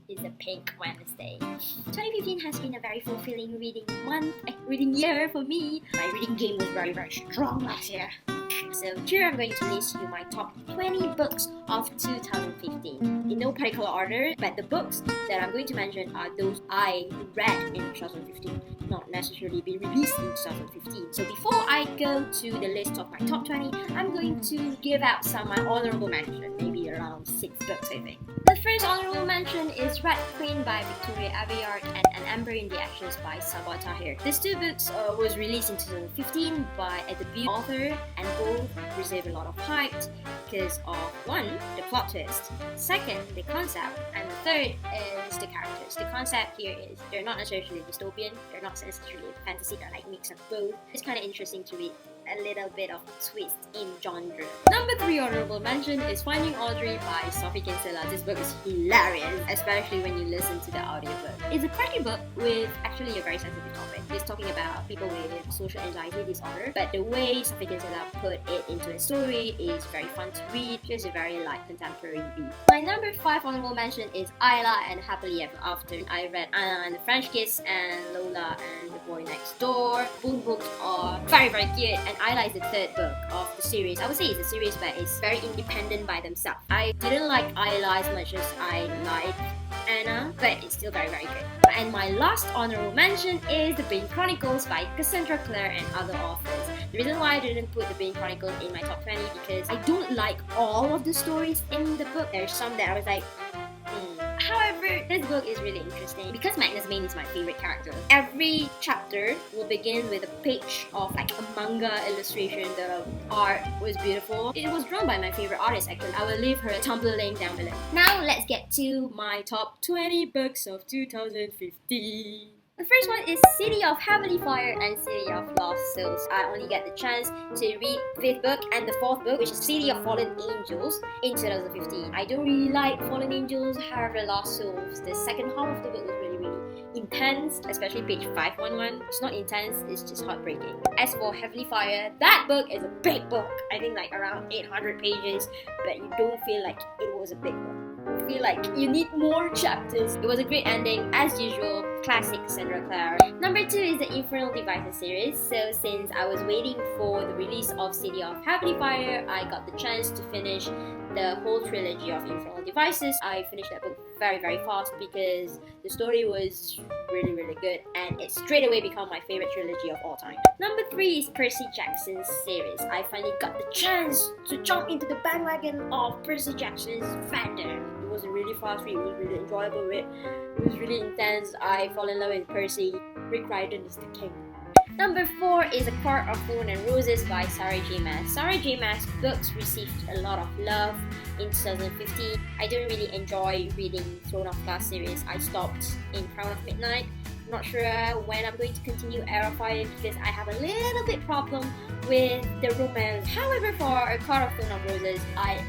is a Pink Wednesday. 2015 has been a very fulfilling reading year for me. My reading game was very strong last year. So here I'm going to list you my top 20 books of 2015. In no particular order, but the books that I'm going to mention are those I read in 2015, not necessarily be released in 2015. So before I go to the list of my top 20, I'm going to give out some of my honorable mention, maybe around 6 books I think. The first honorable mention is Red Queen by Victoria Aveyard and An Ember in the Ashes by Sabah Tahir. These 2 books was released in 2015 by a debut author, and both received a lot of hype because of 1, the plot twist, 2nd, the concept, and the 3rd is the characters. The concept here is they're not necessarily dystopian, they're not necessarily fantasy, they're like mix of both. It's kind of interesting to read a little bit of twist in genre. Number 3 honorable mention is Finding Audrey by Sophie Kinsella. This book is hilarious, especially when you listen to the audiobook. It's a quirky book with actually a very sensitive topic. It's talking about people with social anxiety disorder, but the way Sophie Kinsella put it into a story is very fun to read. Just a very light contemporary read. My number 5 honorable mention is Isla and Happily Ever After. I read Anna and the French Kiss and Lola and the Boy Next Door. Both books are very cute, and Isla is the 3rd book of the series. I would say it's a series, but it's very independent by themselves. I didn't like Isla as much as I like Anna, but it's still very good. And my last honorable mention is The Bane Chronicles by Cassandra Clare and other authors. The reason why I didn't put The Bane Chronicles in my top 20 because I don't like all of the stories in the book. There's some that I was like, However, this book is really interesting because Magnus Bane is my favorite character. Every chapter will begin with a page of like a manga illustration. The art was beautiful. It was drawn by my favorite artist actually. I will leave her Tumblr link down below. Now let's get to my top 20 books of 2015. The first one is City of Heavenly Fire and City of Lost Souls. I only get the chance to read the 5th book and the 4th book, which is City of Fallen Angels, in 2015. I don't really like Fallen Angels, however Lost Souls, the second half of the book was really intense, especially page 511. It's not intense, it's just heartbreaking. As for Heavenly Fire, that book is a big book. I think like around 800 pages, but you don't feel like it was a big book. You feel like you need more chapters. It was a great ending, as usual, classic Cassandra Clare. Number 2 is the Infernal Devices series. So since I was waiting for the release of City of Heavenly Fire, I got the chance to finish the whole trilogy of Infernal Devices. I finished that book very fast because the story was really good, and it straight away became my favorite trilogy of all time. Number 3 is Percy Jackson's series. I finally got the chance to jump into the bandwagon of Percy Jackson's fandom. It was a really fast read, it was really enjoyable read, it was really intense. I fall in love with Percy. Rick Riordan is the king. Number 4 is A Court of Thorns and Roses by Sarah J. Maas. Sarah J. Maas' books received a lot of love in 2015. I didn't really enjoy reading Throne of Glass series. I stopped in Crown of Midnight. I'm not sure when I'm going to continue Heir of Fire because I have a little bit problem with the romance. However, for A Court of Thorns and Roses, I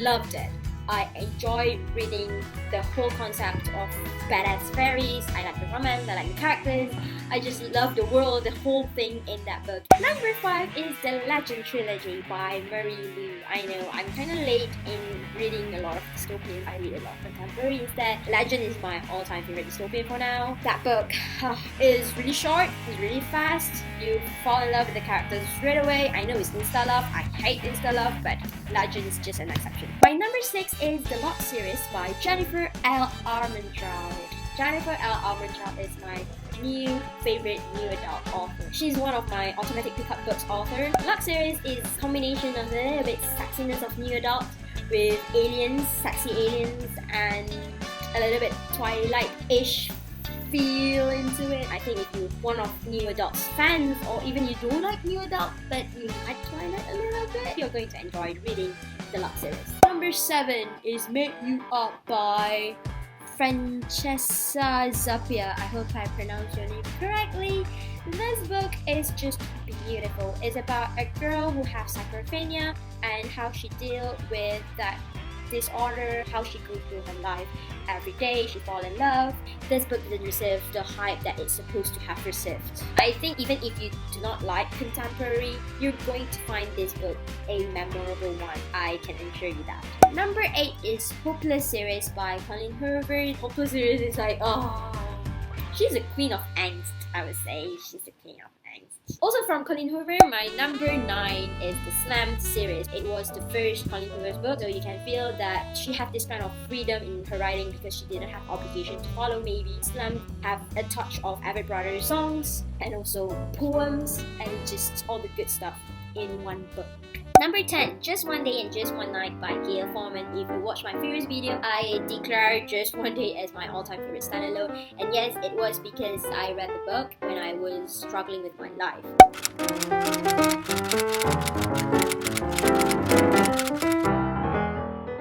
loved it. I enjoy reading the whole concept of badass fairies. I like the romance, I like the characters. I just love the world, the whole thing in that book. Number 5 is the Legend trilogy by Marie Lu. I know I'm kind of late in reading a lot of dystopian. I read a lot of contemporary instead. Legend is my all-time favorite dystopian for now. That book is really short, it's really fast. You fall in love with the characters straight away. I know it's insta love, I hate insta love, but Legend is just an exception. My number 6 is the Lot series by Jennifer L. Armentrout. Jennifer L. Armentrout is my new favorite new adult author. She's one of my automatic pickup books author. Lot series is a combination of a little bit sexiness of new adult with aliens, sexy aliens, and a little bit Twilight-ish feel into it. I think if you're one of New Adult's fans, or even you don't like New Adult but you like Twilight a little bit, you're going to enjoy reading the Lux series. Number 7 is Milton Up by Francesca Zappia. I hope I pronounced your name correctly. This book is just beautiful. It's about a girl who has schizophrenia and how she deals with that this author, how she goes through her life every day. She falls in love. This book didn't receive the hype that it's supposed to have received. I think even if you do not like contemporary, you're going to find this book a memorable one. I can assure you that. Number 8 is Hopeless series by Colleen Hoover. Hopeless series is like, oh, she's a queen of angst, I would say. She's a queen of angst. Also from Colleen Hoover, my number 9 is the Slammed series. It was the first Colleen Hoover's book, so you can feel that she had this kind of freedom in her writing because she didn't have obligation to follow maybe. Slammed have a touch of Avid Brothers songs and also poems and just all the good stuff in one book. Number 10, Just One Day and Just One Night by Gail Forman. If you watch my previous video, I declared Just One Day as my all-time favorite standalone. And yes, it was because I read the book when I was struggling with my life.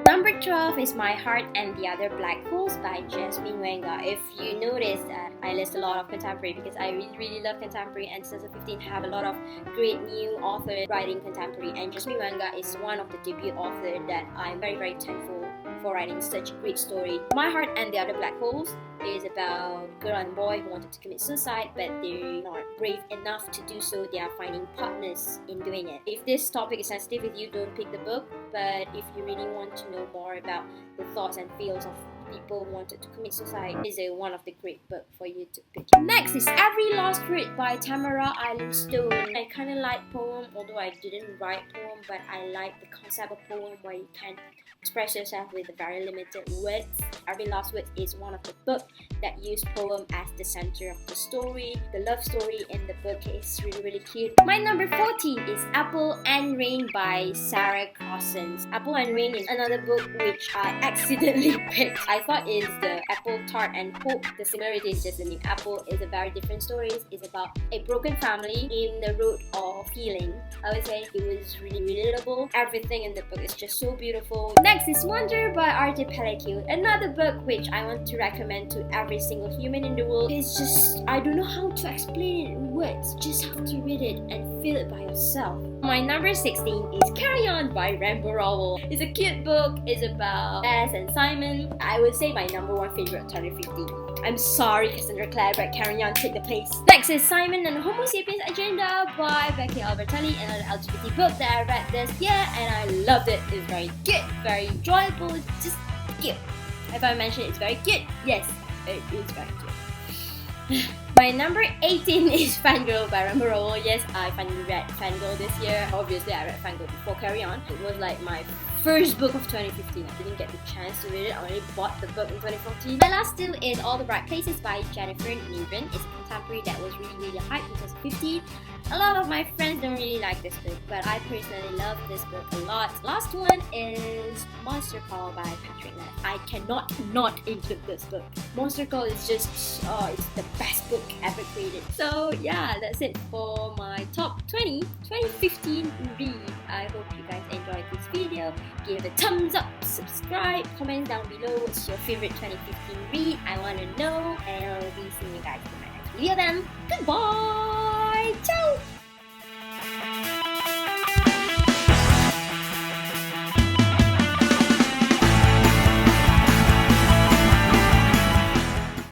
Number 12 is My Heart and the Other Black Holes by Jasmine Wenga. If you notice that I list a lot of contemporary because I really love contemporary, and 2015 have a lot of great new authors writing contemporary, and Jasmine Wenga is one of the debut authors that I'm very thankful for writing such a great story. My Heart and the Other Black Holes is about a girl and boy who wanted to commit suicide, but they're not brave enough to do so. They are finding partners in doing it. If this topic is sensitive with you, don't pick the book, but if you really want to know more about the thoughts and feels of people who wanted to commit suicide, is one of the great books for you to pick. Next is Every Lost Word by Tamara Eileen-Stone. I kind of like poem, although I didn't write poem, but I like the concept of poem where you can express yourself with very limited words. Every Lost Word is one of the books that use poem as the center of the story. The love story in the book is really cute. My number 14 is Apple and Rain by Sarah Cossens. Apple and Rain is another book which I accidentally picked. I thought it's the apple, tart and hope. The similarity is just the name. Apple is a very different story. It's about a broken family in the road of healing. I would say it was really relatable. Everything in the book is just so beautiful. Next is Wonder by Arte Pellicule. Another book which I want to recommend to every single human in the world. It's just, I don't know how to explain it in words. Just have to read it and feel it by yourself. My number 16 is Carry On by Rambo Rowell. It's a cute book. It's about Bess and Simon. I would say my number 1 favorite of 2015. I'm sorry, Cassandra Clare, but Carry On take the place. Next is Simon and the Homo sapiens agenda by Becky Albertalli, another LGBT book that I read this year and I loved it. It's very good, very enjoyable, it's just cute. If I mention it's very cute, yes, it is very cute. My number 18 is Fangirl by Rambo Rowell. Yes, I finally read Fangirl this year. Obviously, I read Fangirl before Carry On. It was like my first book of 2015. I didn't get the chance to read it. I only bought the book in 2014. My last two is All the Bright Places by Jennifer Niven. It's a contemporary that was really hyped in 2015. A lot of my friends don't really like this book, but I personally love this book a lot. Last one is Monster Call by Patrick Ness. I cannot not include this book. Monster Call is just, it's the best book ever created. So yeah, that's it for my top 20 2015 read. I hope you guys enjoyed this video. Give it a thumbs up, subscribe, comment down below what's your favorite 2015 read. I want to know, and I'll be seeing you guys in my next video then. Goodbye! Ciao!